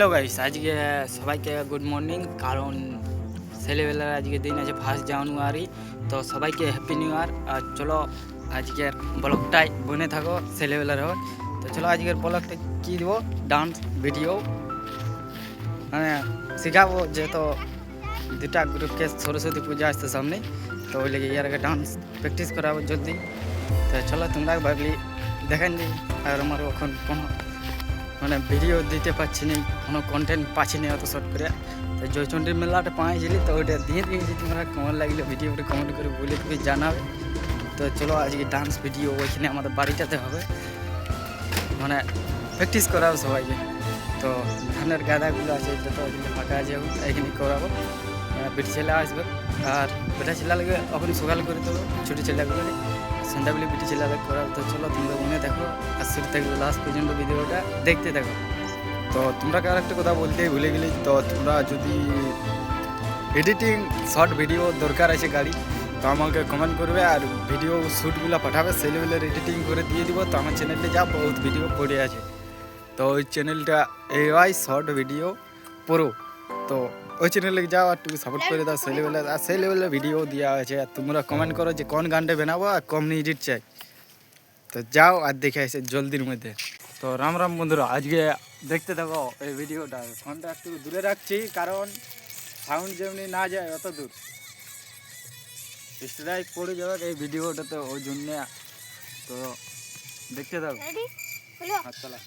Hello guys, আজকে সবাইকে good morning. কারণ ছেলেবেলার আজকে দিন আছে 1 জানুয়ারি, তো সবাইকে হ্যাপি নিউ ইয়ার। আর চলো আজকের ব্লগটাই বনে থাকো ছেলেবেলার হয়। তো চলো আজকের ব্লগটা কী দেবো, ডান্স ভিডিও মানে শেখাবো। যেহেতু দুটা গ্রুপকে সরস্বতী পূজা আসছে সামনে, তো ওই লেগে ইয়ার আগে ডান্স প্র্যাকটিস করাবো জলদি। তো চলো তোমরা ভাবলি দেখেন যে, আর আমার এখন কোনো মানে ভিডিও দিতে পারছি না, কোনো কন্টেন্ট পাচ্ছি না অত শর্ট করে। তো জয়চন্ডীর মেলাটা পাইছিলি, তো ওইটা দিয়ে দিয়েছি। তোমরা কেমন লাগলো ভিডিওটা কমেন্ট করে বলে তুমি জানাবে। তো চলো আজকে ডান্স ভিডিও ওইখানে আমাদের বাড়িটাতে হবে, মানে প্র্যাকটিস করাবো সবাইকে। তো ধানের গাদাগুলো আছে যত ওইখানে ফাঁকা আছে এখানে করাবো। বেটি ছেলে আসবে, আর বেটা ছেলে লাগবে এখন সকাল করে দেবো, ছোটো ছেলেগুলো সন্ধ্যাবেলা বেটি ছেলে করাবো। তো চলো তোমরা মনে দেখো, আর শুরু থেকে লাস্ট পর্যন্ত ভিডিওটা দেখতে থাকো। তো তোমরা কার একটা কথা বলতেই ভুলে গেলি, তো তোমরা যদি এডিটিং শর্ট ভিডিও দরকার আছে গাড়ি, তো আমাকে কমেন্ট করবে আর ভিডিও শ্যুটগুলো পাঠাবে, সেই লেভেলের এডিটিং করে দিয়ে দিব। তো আমার চ্যানেলে যা বহুত ভিডিও পড়ে আছে, তো ওই চ্যানেলটা এআই শর্ট ভিডিও প্রো, তো ওই চ্যানেলে যাও আর একটু সাপোর্ট করে দাও। সেই লেভেলের আর সেই লেভেলের ভিডিও দেওয়া হয়েছে। আর তোমরা কমেন্ট করো যে কোন গানটা বানাবো আর কম এডিট চাই। তো যাও আর দেখে আসে জলদির মধ্যে। তো রাম রাম বন্ধুরা, আজকে দেখতে থাকো এই ভিডিওটা। ফোনটা একটু দূরে রাখছি কারণ সাউন্ড যেমনি না যায় অত দূর, স্ট্রাইক পড়ে যাবে এই ভিডিওটাতে, ওই জন্য। তো দেখতে থাকো। হাত চালা।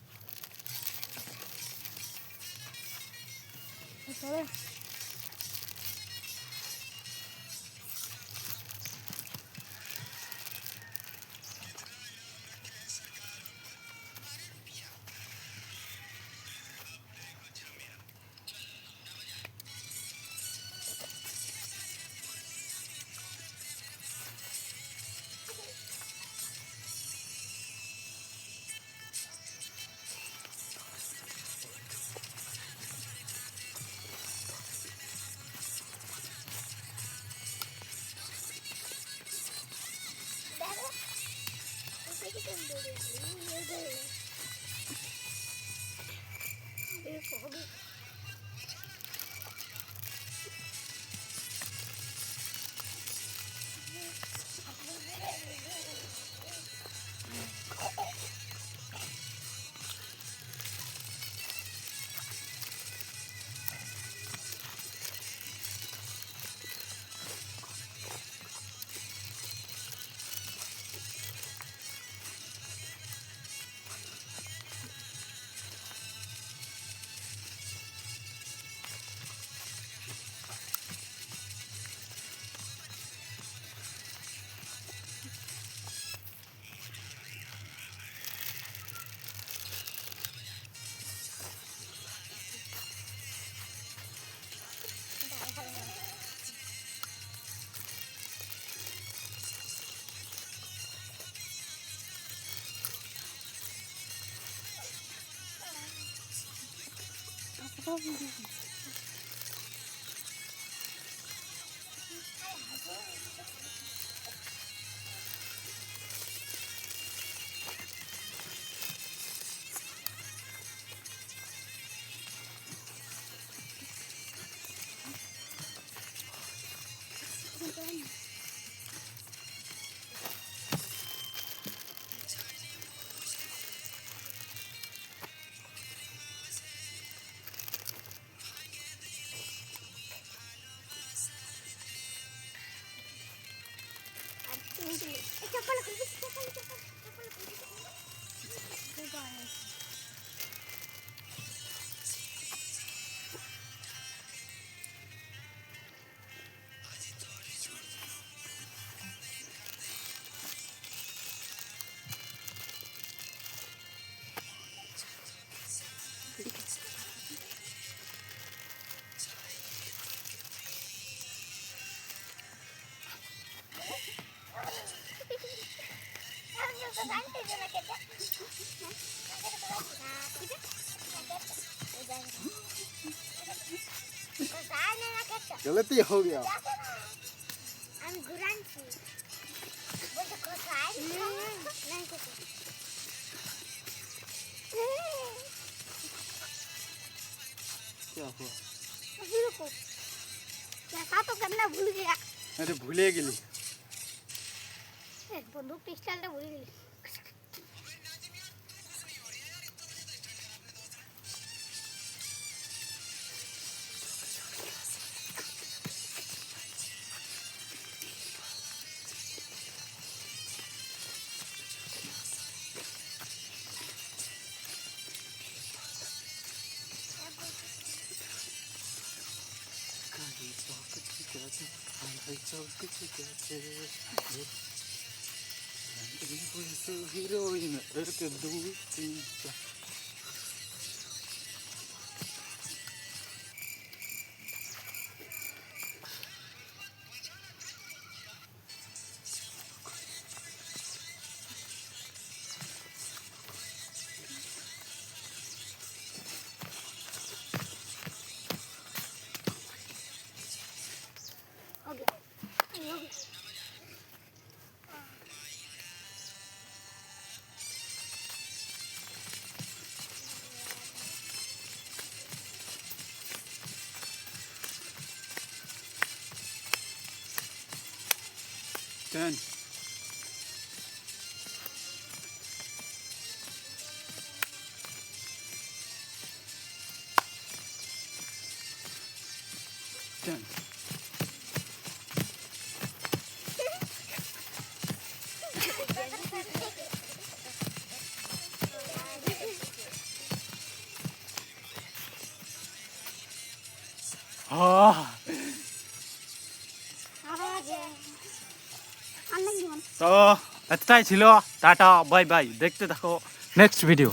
गलती हो गया। क्या हुआ? अभी रुको, कैसा तो करना भूल गया। अरे भूले गेली. बंदूक पिस्टलটা ভুলে গেলি। काली चौक चिकाचे, काली चौक चिकाचे. हीरोइन एक दो तीन चार. हो गया, हो गया। Ten. Ten. তো এতটাই ছিল, টাটা বাই বাই, দেখতে থাকো নেক্সট ভিডিও।